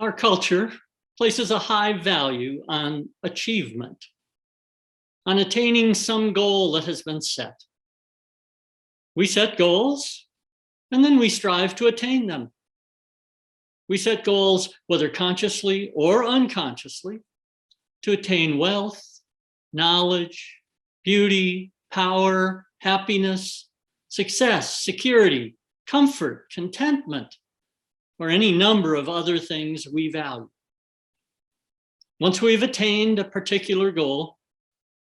Our culture places a high value on achievement, on attaining some goal that has been set. We set goals, and then we strive to attain them. We set goals, whether consciously or unconsciously, to attain wealth, knowledge, beauty, power, happiness, success, security, comfort, contentment, or any number of other things we value. Once we've attained a particular goal,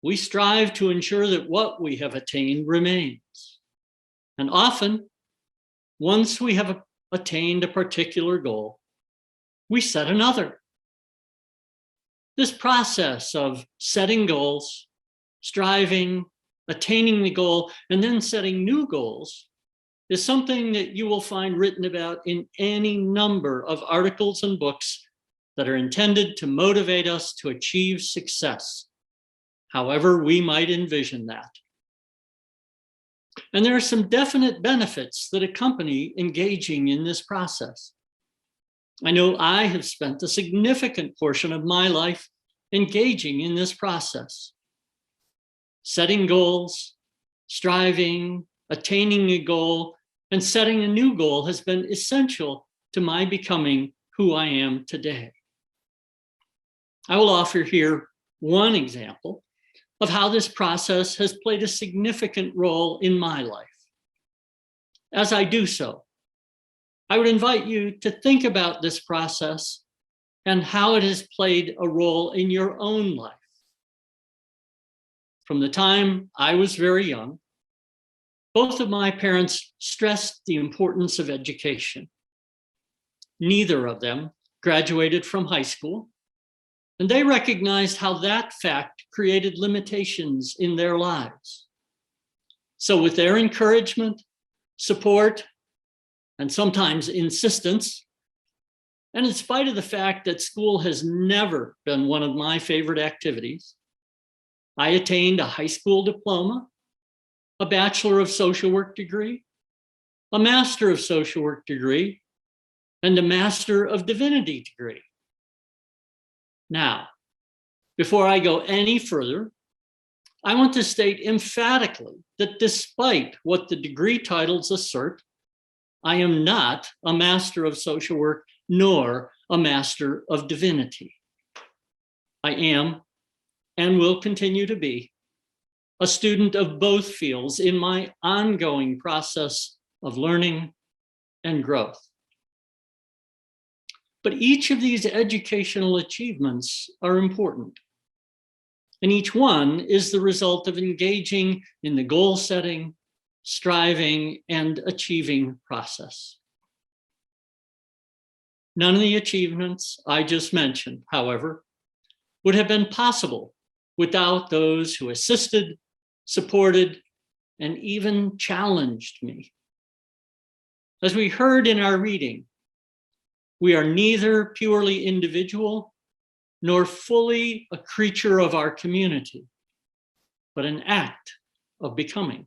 we strive to ensure that what we have attained remains. And often, once we have attained a particular goal, we set another. This process of setting goals, striving, attaining the goal, and then setting new goals is something that you will find written about in any number of articles and books that are intended to motivate us to achieve success, however we might envision that. And there are some definite benefits that accompany engaging in this process. I know I have spent a significant portion of my life engaging in this process. Setting goals, striving, attaining a goal, and setting a new goal has been essential to my becoming who I am today. I will offer here one example of how this process has played a significant role in my life. As I do so, I would invite you to think about this process and how it has played a role in your own life. From the time I was very young, both of my parents stressed the importance of education. Neither of them graduated from high school, and they recognized how that fact created limitations in their lives. So with their encouragement, support, and sometimes insistence, and in spite of the fact that school has never been one of my favorite activities, I attained a high school diploma, a Bachelor of Social Work degree, a Master of Social Work degree, and a Master of Divinity degree. Now, before I go any further, I want to state emphatically that despite what the degree titles assert, I am not a Master of Social Work nor a Master of Divinity. I am, and will continue to be, a student of both fields in my ongoing process of learning and growth. But each of these educational achievements are important, and each one is the result of engaging in the goal setting, striving, and achieving process. None of the achievements I just mentioned, however, would have been possible without those who assisted, supported, and even challenged me. As we heard in our reading, we are neither purely individual nor fully a creature of our community, but an act of becoming.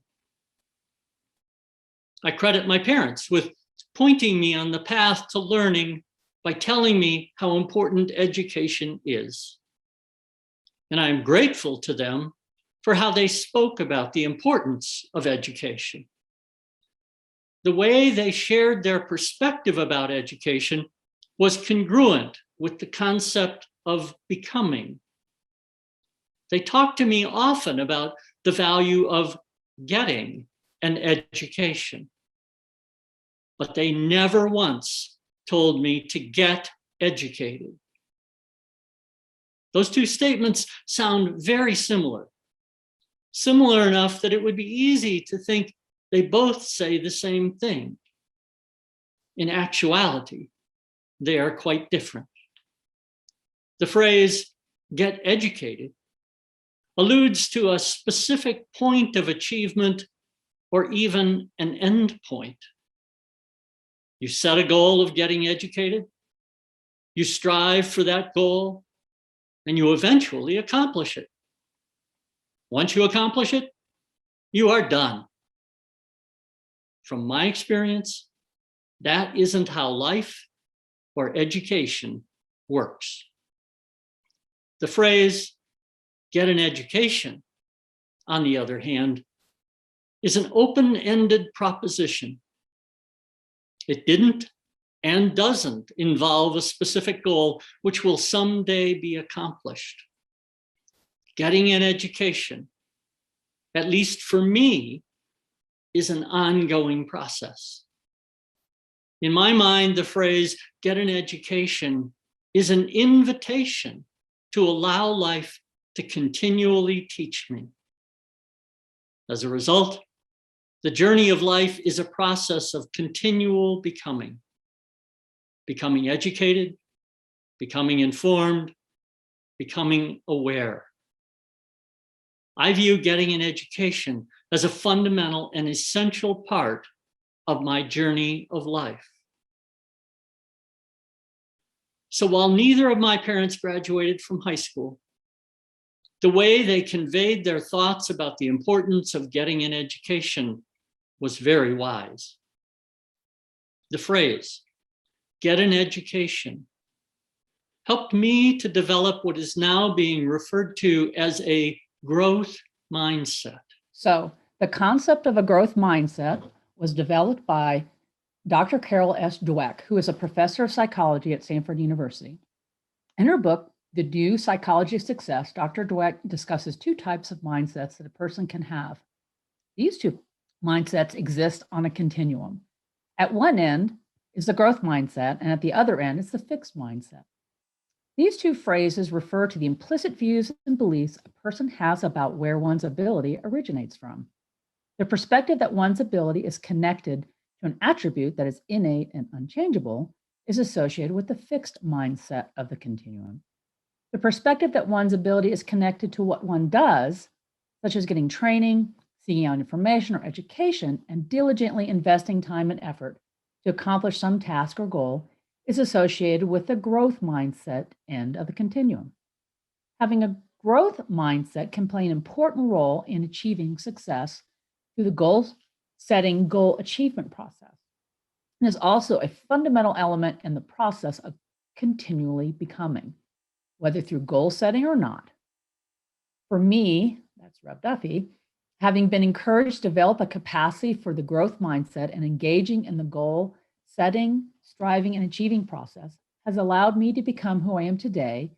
I credit my parents with pointing me on the path to learning by telling me how important education is. And I am grateful to them for how they spoke about the importance of education. The way they shared their perspective about education was congruent with the concept of becoming. They talked to me often about the value of getting an education, but they never once told me to get educated. Those two statements sound very similar, similar enough that it would be easy to think they both say the same thing. In actuality, they are quite different. The phrase, get educated, alludes to a specific point of achievement or even an end point. You set a goal of getting educated, you strive for that goal, and you eventually accomplish it. Once you accomplish it, you are done. From my experience, that isn't how life or education works. The phrase, get an education, on the other hand, is an open-ended proposition. It didn't and doesn't involve a specific goal which will someday be accomplished. Getting an education, at least for me, is an ongoing process. In my mind, the phrase, get an education, is an invitation to allow life to continually teach me. As a result, the journey of life is a process of continual becoming. Becoming educated, becoming informed, becoming aware. I view getting an education as a fundamental and essential part of my journey of life. So while neither of my parents graduated from high school, the way they conveyed their thoughts about the importance of getting an education was very wise. The phrase, get an education, helped me to develop what is now being referred to as a growth mindset. So the concept of a growth mindset was developed by Dr. Carol S. Dweck, who is a professor of psychology at Stanford University. In her book, The New Psychology of Success, Dr. Dweck discusses two types of mindsets that a person can have. These two mindsets exist on a continuum. At one end is the growth mindset, and at the other end is the fixed mindset. These two phrases refer to the implicit views and beliefs a person has about where one's ability originates from. The perspective that one's ability is connected to an attribute that is innate and unchangeable is associated with the fixed mindset of the continuum. The perspective that one's ability is connected to what one does, such as getting training, seeking out information or education, and diligently investing time and effort to accomplish some task or goal, is associated with the growth mindset end of the continuum. Having a growth mindset can play an important role in achieving success through the goal-setting, goal achievement process, and is also a fundamental element in the process of continually becoming, whether through goal setting or not. For me, that's Rev. Duffy, having been encouraged to develop a capacity for the growth mindset and engaging in the goal setting, striving, and achieving process has allowed me to become who I am today,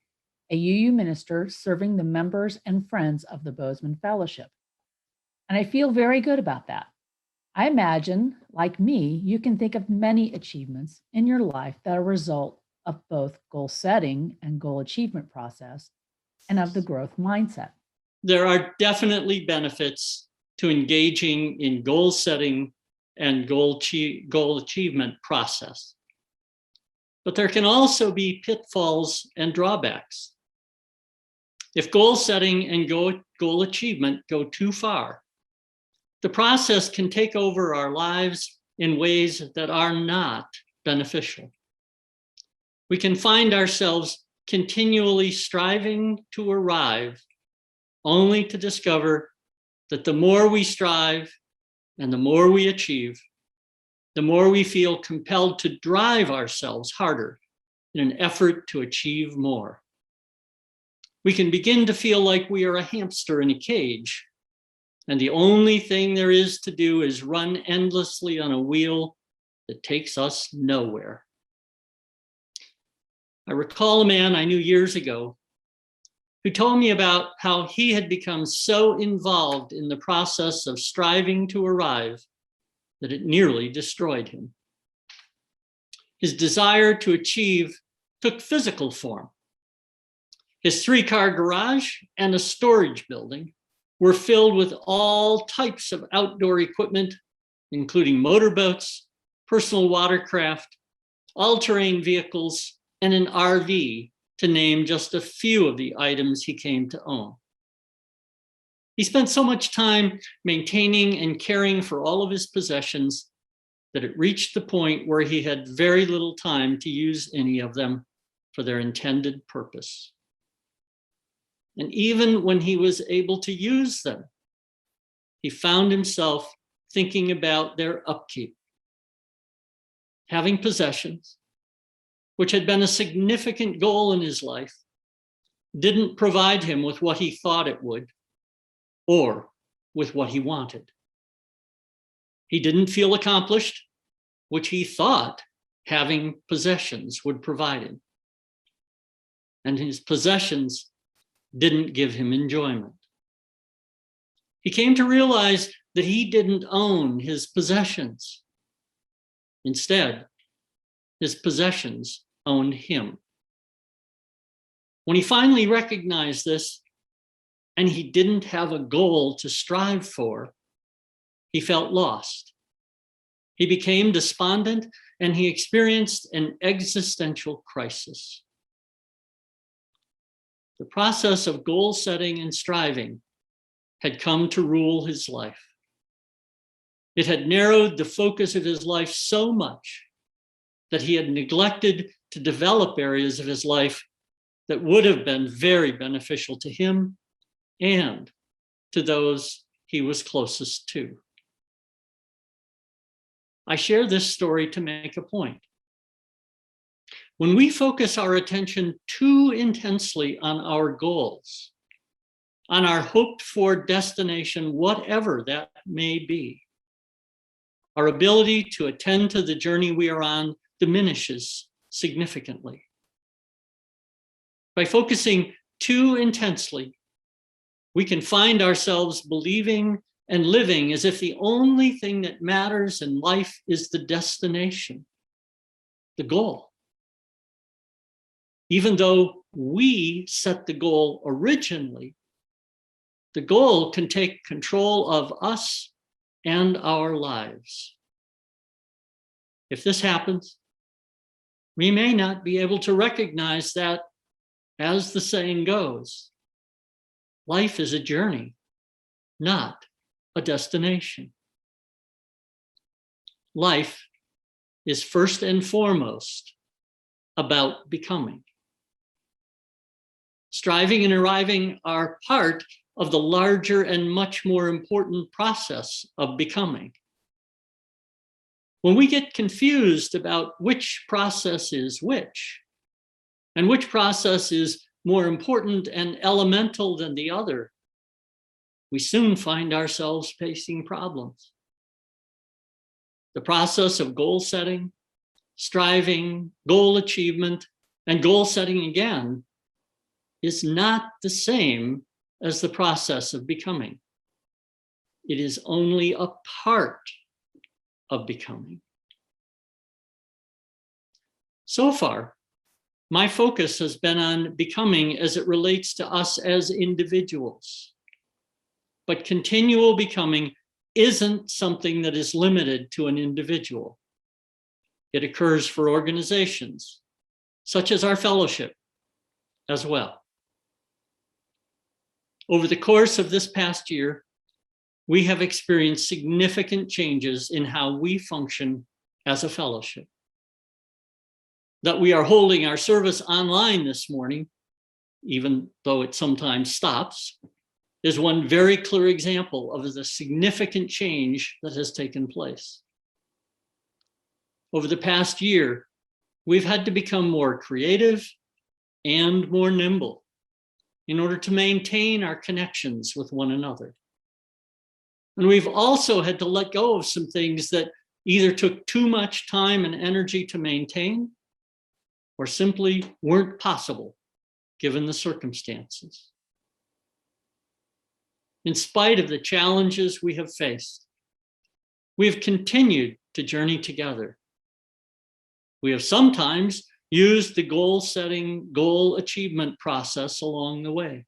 a UU minister serving the members and friends of the Bozeman Fellowship. And I feel very good about that. I imagine, like me, you can think of many achievements in your life that are a result of both goal setting and goal achievement process and of the growth mindset. There are definitely benefits to engaging in goal setting and goal achievement process. But there can also be pitfalls and drawbacks. If goal setting and goal achievement go too far, the process can take over our lives in ways that are not beneficial. We can find ourselves continually striving to arrive, only to discover that the more we strive and the more we achieve, the more we feel compelled to drive ourselves harder in an effort to achieve more. We can begin to feel like we are a hamster in a cage, and the only thing there is to do is run endlessly on a wheel that takes us nowhere. I recall a man I knew years ago who told me about how he had become so involved in the process of striving to arrive that it nearly destroyed him. His desire to achieve took physical form. His 3-car garage and a storage building were filled with all types of outdoor equipment, including motorboats, personal watercraft, all-terrain vehicles, and an RV, to name just a few of the items he came to own. He spent so much time maintaining and caring for all of his possessions that it reached the point where he had very little time to use any of them for their intended purpose. And even when he was able to use them, he found himself thinking about their upkeep. Having possessions, which had been a significant goal in his life, didn't provide him with what he thought it would or with what he wanted. He didn't feel accomplished, which he thought having possessions would provide him. And his possessions didn't give him enjoyment. He came to realize that he didn't own his possessions. Instead, his possessions owned him. When he finally recognized this, and he didn't have a goal to strive for, he felt lost. He became despondent, and he experienced an existential crisis. The process of goal setting and striving had come to rule his life. It had narrowed the focus of his life so much that he had neglected to develop areas of his life that would have been very beneficial to him and to those he was closest to. I share this story to make a point. When we focus our attention too intensely on our goals, on our hoped for destination, whatever that may be, our ability to attend to the journey we are on diminishes significantly. By focusing too intensely, we can find ourselves believing and living as if the only thing that matters in life is the destination, the goal. Even though we set the goal originally, the goal can take control of us and our lives. If this happens, we may not be able to recognize that, as the saying goes, life is a journey, not a destination. Life is first and foremost about becoming. Striving and arriving are part of the larger and much more important process of becoming. When we get confused about which process is which, and which process is more important and elemental than the other, we soon find ourselves facing problems. The process of goal setting, striving, goal achievement, and goal setting again is not the same as the process of becoming. It is only a part of becoming. So far, my focus has been on becoming as it relates to us as individuals. But continual becoming isn't something that is limited to an individual. It occurs for organizations, such as our fellowship, as well. Over the course of this past year, we have experienced significant changes in how we function as a fellowship. That we are holding our service online this morning, even though it sometimes stops, is one very clear example of the significant change that has taken place. Over the past year, we've had to become more creative and more nimble in order to maintain our connections with one another. And we've also had to let go of some things that either took too much time and energy to maintain or simply weren't possible given the circumstances. In spite of the challenges we have faced, we have continued to journey together. We have sometimes used the goal setting, goal achievement process along the way.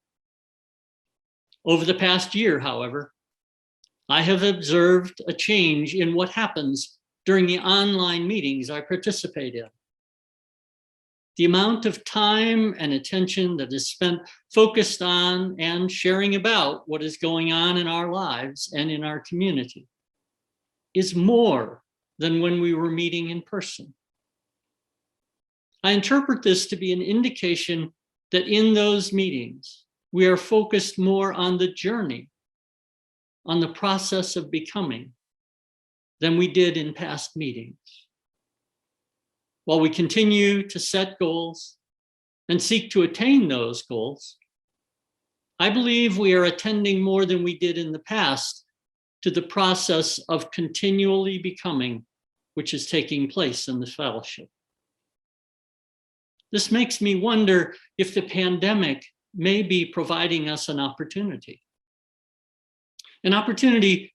Over the past year, however, I have observed a change in what happens during the online meetings I participate in. The amount of time and attention that is spent focused on and sharing about what is going on in our lives and in our community is more than when we were meeting in person. I interpret this to be an indication that in those meetings, we are focused more on the journey, on the process of becoming, than we did in past meetings. while we continue to set goals and seek to attain those goals, I believe we are attending more than we did in the past to the process of continually becoming, which is taking place in this fellowship. This makes me wonder if the pandemic may be providing us an opportunity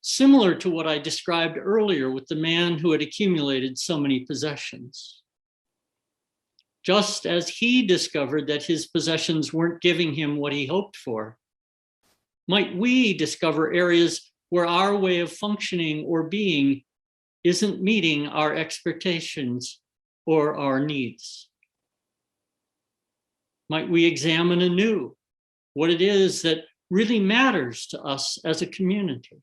similar to what I described earlier with the man who had accumulated so many possessions. Just as he discovered that his possessions weren't giving him what he hoped for, might we discover areas where our way of functioning or being isn't meeting our expectations or our needs? Might we examine anew what it is that really matters to us as a community?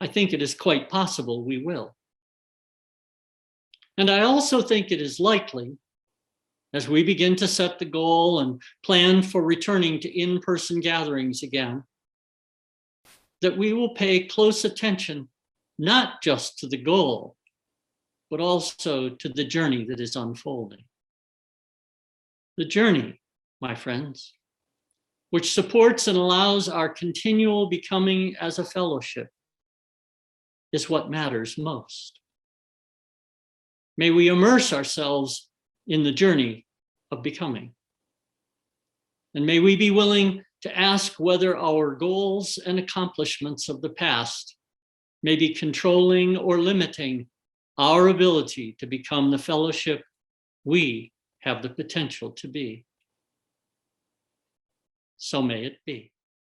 I think it is quite possible we will. And I also think it is likely, as we begin to set the goal and plan for returning to in-person gatherings again, that we will pay close attention not just to the goal, but also to the journey that is unfolding. The journey, my friends, which supports and allows our continual becoming as a fellowship, is what matters most. May we immerse ourselves in the journey of becoming. And may we be willing to ask whether our goals and accomplishments of the past may be controlling or limiting our ability to become the fellowship we have the potential to be. So may it be.